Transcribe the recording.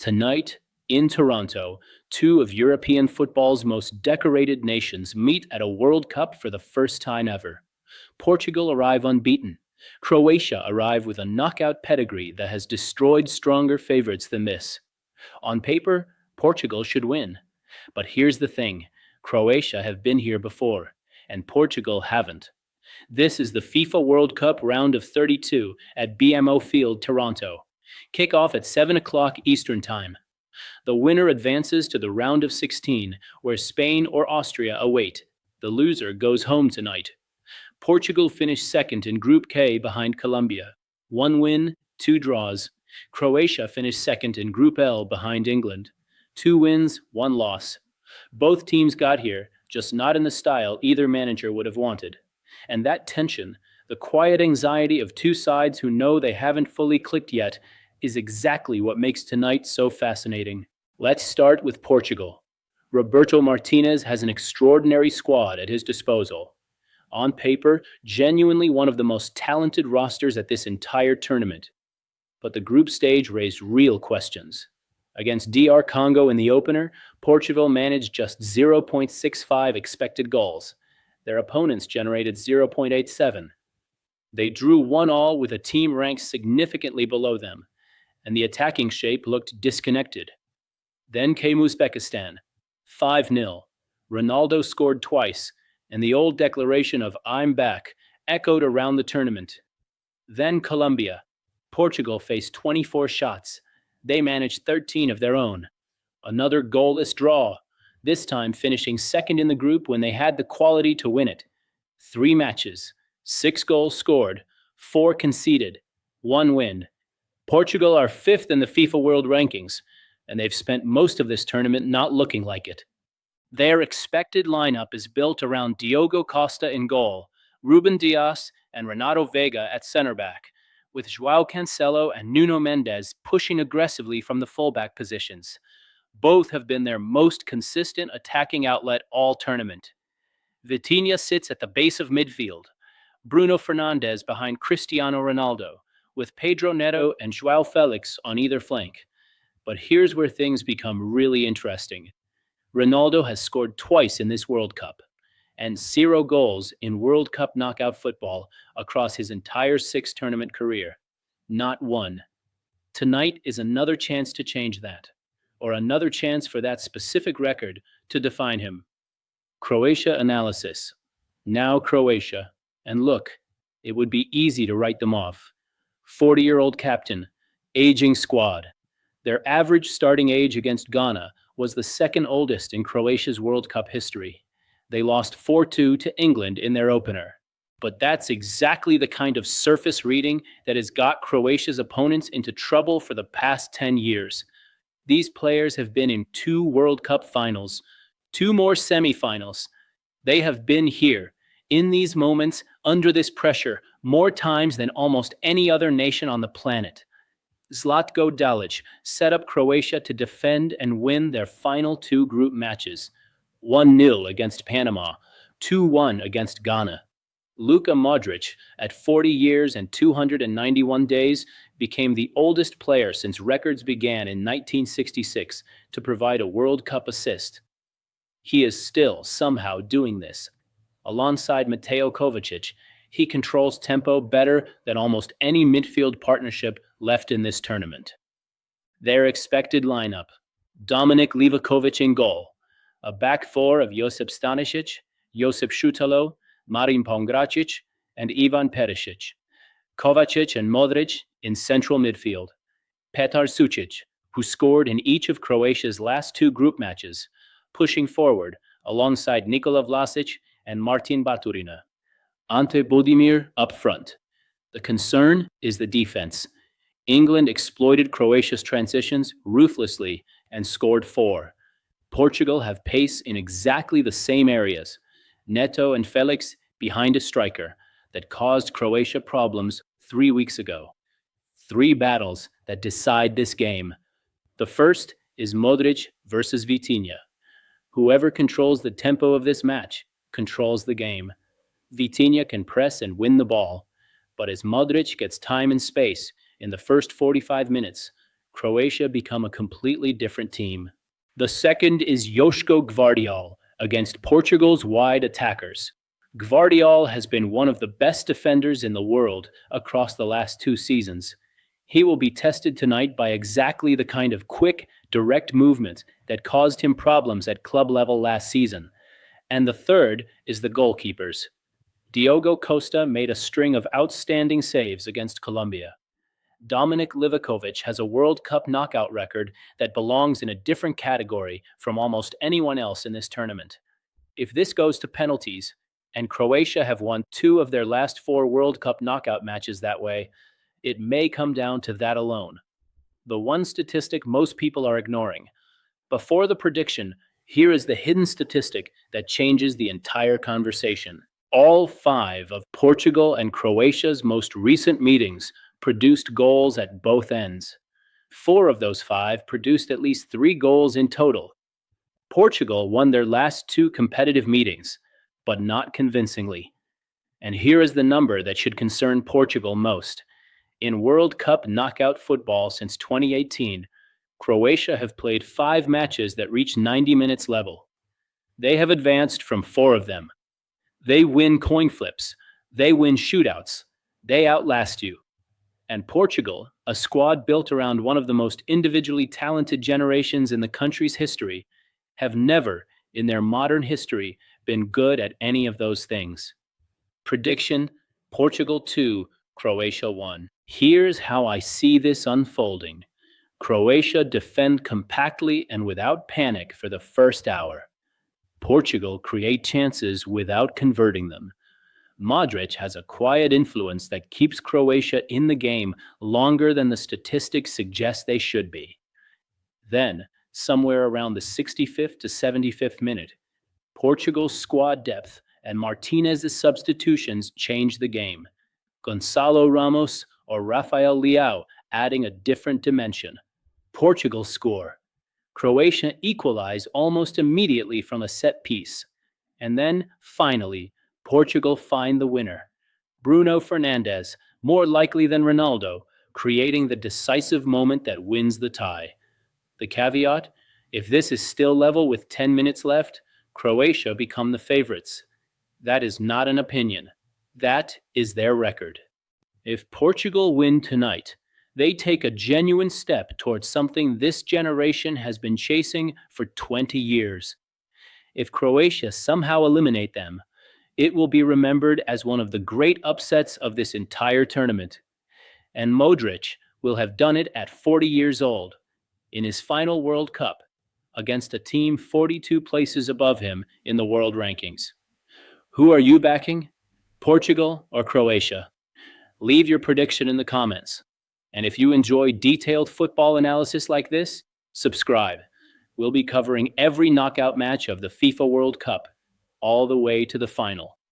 Tonight, in Toronto, two of European football's most decorated nations meet at a World Cup for the first time ever. Portugal arrive unbeaten. Croatia arrive with a knockout pedigree that has destroyed stronger favorites than this. On paper, Portugal should win. But here's the thing, Croatia have been here before, and Portugal haven't. This is the FIFA World Cup round of 32 at BMO Field, Toronto. Kickoff at 7 o'clock Eastern Time. The winner advances to the round of 16, where Spain or Austria await. The loser goes home tonight. Portugal finished second in Group K behind Colombia. One win, two draws. Croatia finished second in Group L behind England. Two wins, one loss. Both teams got here, just not in the style either manager would have wanted. And that tension, the quiet anxiety of two sides who know they haven't fully clicked yet, is exactly what makes tonight so fascinating. Let's start with Portugal. Roberto Martinez has an extraordinary squad at his disposal. On paper, genuinely one of the most talented rosters at this entire tournament. But the group stage raised real questions. Against DR Congo in the opener, Portugal managed just 0.65 expected goals. Their opponents generated 0.87. They drew 1-1 with a team ranked significantly below them, and the attacking shape looked disconnected. Then came Uzbekistan, 5-0. Ronaldo scored twice, and the old declaration of "I'm back" echoed around the tournament. Then Colombia. Portugal faced 24 shots. They managed 13 of their own. Another goalless draw, this time finishing second in the group when they had the quality to win it. 3 matches, 6 goals scored, 4 conceded, 1 win. Portugal are 5th in the FIFA World Rankings, and they've spent most of this tournament not looking like it. Their expected lineup is built around Diogo Costa in goal, Ruben Dias and Renato Vega at center back, with João Cancelo and Nuno Mendes pushing aggressively from the fullback positions. Both have been their most consistent attacking outlet all tournament. Vitinha sits at the base of midfield, Bruno Fernandes behind Cristiano Ronaldo, with Pedro Neto and João Felix on either flank. But here's where things become really interesting. Ronaldo has scored twice in this World Cup, and 0 goals in World Cup knockout football across his entire 6-tournament career. Not one. Tonight is another chance to change that, or another chance for that specific record to define him. Croatia analysis. Now Croatia. And look, it would be easy to write them off. 40-year-old captain, aging squad. Their average starting age against Ghana was the second oldest in Croatia's World Cup history. They lost 4-2 to England in their opener. But that's exactly the kind of surface reading that has got Croatia's opponents into trouble for the past 10 years. These players have been in 2 World Cup finals, 2 more semifinals. They have been here, in these moments, under this pressure, more times than almost any other nation on the planet. Zlatko Dalic set up Croatia to defend and win their final 2 group matches. 1-0 against Panama, 2-1 against Ghana. Luka Modric, at 40 years and 291 days, became the oldest player since records began in 1966 to provide a World Cup assist. He is still somehow doing this. Alongside Mateo Kovacic, he controls tempo better than almost any midfield partnership left in this tournament. Their expected lineup: Dominik Livakovic in goal, a back 4 of Josip Stanisic, Josip Šutalo, Marin Pongracic, and Ivan Perisic. Kovacic and Modric in central midfield. Petar Sucic, who scored in each of Croatia's last 2 group matches, pushing forward alongside Nikola Vlasic and Martin Baturina. Ante Budimir up front. The concern is the defense. England exploited Croatia's transitions ruthlessly and scored 4. Portugal have pace in exactly the same areas. Neto and Felix behind a striker that caused Croatia problems 3 weeks ago. 3 battles that decide this game. The first is Modric versus Vitinha. Whoever controls the tempo of this match controls the game. Vitinha can press and win the ball, but as Modric gets time and space in the first 45 minutes, Croatia become a completely different team. The second is Joško Gvardiol against Portugal's wide attackers. Gvardiol has been one of the best defenders in the world across the last 2 seasons. He will be tested tonight by exactly the kind of quick, direct movement that caused him problems at club level last season. And the third is the goalkeepers. Diogo Costa made a string of outstanding saves against Colombia. Dominik Livakovic has a World Cup knockout record that belongs in a different category from almost anyone else in this tournament. If this goes to penalties, and Croatia have won 2 of their last 4 World Cup knockout matches that way, it may come down to that alone. The one statistic most people are ignoring. Before the prediction, here is the hidden statistic that changes the entire conversation. All 5 of Portugal and Croatia's most recent meetings produced goals at both ends. 4 of those 5 produced at least 3 goals in total. Portugal won their last 2 competitive meetings, but not convincingly. And here is the number that should concern Portugal most. In World Cup knockout football since 2018, Croatia have played 5 matches that reach 90 minutes level. They have advanced from 4 of them. They win coin flips. They win shootouts. They outlast you. And Portugal, a squad built around one of the most individually talented generations in the country's history, have never, in their modern history, been good at any of those things. Prediction: Portugal 2, Croatia 1. Here's how I see this unfolding. Croatia defend compactly and without panic for the first hour. Portugal create chances without converting them. Modric has a quiet influence that keeps Croatia in the game longer than the statistics suggest they should be. Then, somewhere around the 65th to 75th minute, Portugal's squad depth and Martinez's substitutions change the game. Gonçalo Ramos or Rafael Leao adding a different dimension. Portugal score. Croatia equalize almost immediately from a set piece. And then, finally, Portugal find the winner. Bruno Fernandes, more likely than Ronaldo, creating the decisive moment that wins the tie. The caveat: if this is still level with 10 minutes left, Croatia become the favorites. That is not an opinion. That is their record. If Portugal win tonight, they take a genuine step towards something this generation has been chasing for 20 years. If Croatia somehow eliminate them, it will be remembered as one of the great upsets of this entire tournament. And Modric will have done it at 40 years old, in his final World Cup, against a team 42 places above him in the world rankings. Who are you backing? Portugal or Croatia? Leave your prediction in the comments. And if you enjoy detailed football analysis like this, subscribe. We'll be covering every knockout match of the FIFA World Cup, all the way to the final.